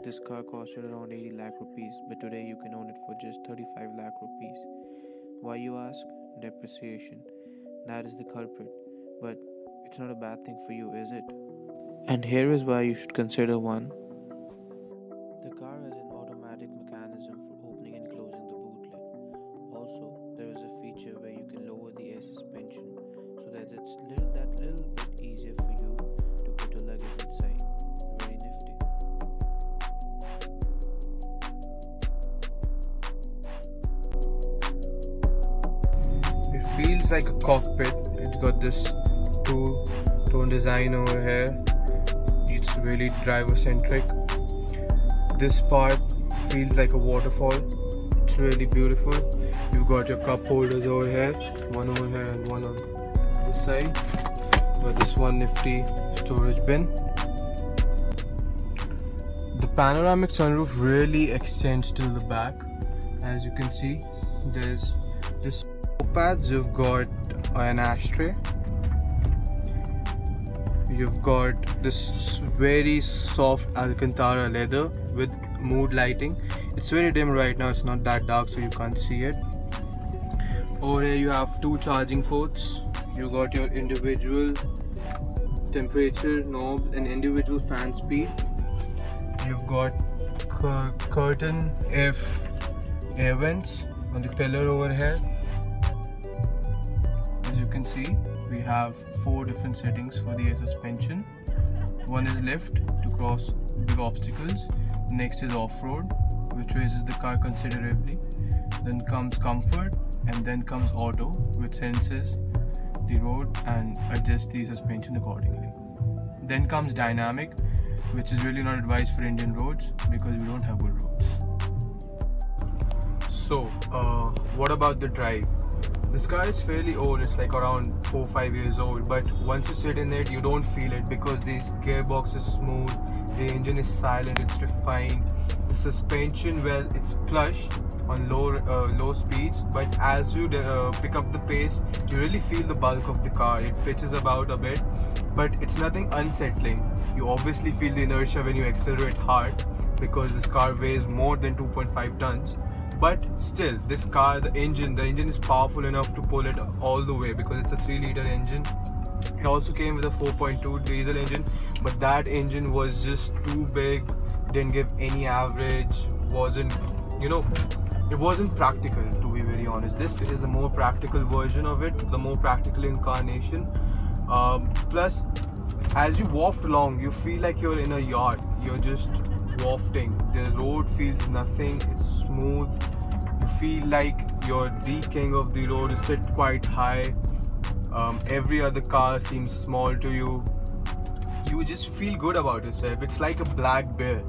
This car costed around 80 lakh rupees, but today you can own it for just 35 lakh rupees. Why, you ask? Depreciation. That is the culprit. But it's not a bad thing for you, is it? And here is why you should consider one. The car has an automatic mechanism for opening and closing the boot lid. Also, there is a feature where you can lower the air suspension so that it's that little bit easier for you to put your luggage inside. Very nifty. It feels like a cockpit. It's got this two-tone design over here. It's really driver-centric. This part feels like a waterfall. It's really beautiful. You've got your cup holders over here, one over here and one on this side. Got this one nifty storage bin. The panoramic sunroof really extends till the back. As you can see, there's this pads. You've got an ashtray. You've got this very soft Alcantara leather with mood lighting. It's very dim right now, it's not that dark so you can't see it. Over here you have two charging ports. You got your individual temperature knob and individual fan speed. You've got curtain air vents on the pillar over here. As you can see, we have 4 different settings for the air suspension. One is lift to cross big obstacles. Next is off-road, which raises the car considerably. Then comes comfort, and then comes auto, which senses the road and adjusts the suspension accordingly. Then comes dynamic, which is really not advised for Indian roads because we don't have good roads. So, what about the drive? This car is fairly old, it's like around 4-5 years old, but once you sit in it, you don't feel it because this gearbox is smooth, the engine is silent, it's refined. The suspension, well, it's plush on low speeds, but as you pick up the pace, you really feel the bulk of the car. It pitches about a bit, but it's nothing unsettling. You obviously feel the inertia when you accelerate hard because this car weighs more than 2.5 tons. But still, this car, the engine is powerful enough to pull it all the way because it's a 3-liter engine. It also came with a 4.2 diesel engine, but that engine was just too big, didn't give any average, it wasn't practical, to be very honest. This is the more practical version of it, the more practical incarnation. Plus, as you waft along, you feel like you're in a yacht. You're just wafting. The road feels nothing, it's smooth. You feel like you're the king of the road. You sit quite high. Every other car seems small to you. You just feel good about yourself. It's like a black bear.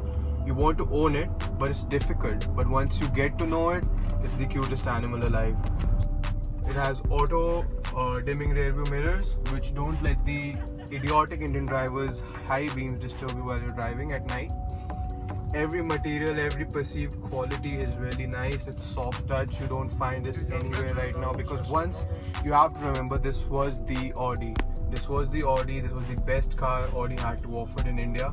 You want to own it, but it's difficult. But once you get to know it, it's the cutest animal alive. It has auto dimming rear view mirrors, which don't let the idiotic Indian drivers' high beams disturb you while you're driving at night. Every material, every perceived quality is really nice. It's soft touch. You don't find this anywhere right now because once you have to remember, this was the Audi. This was the best car Audi had to offer in India.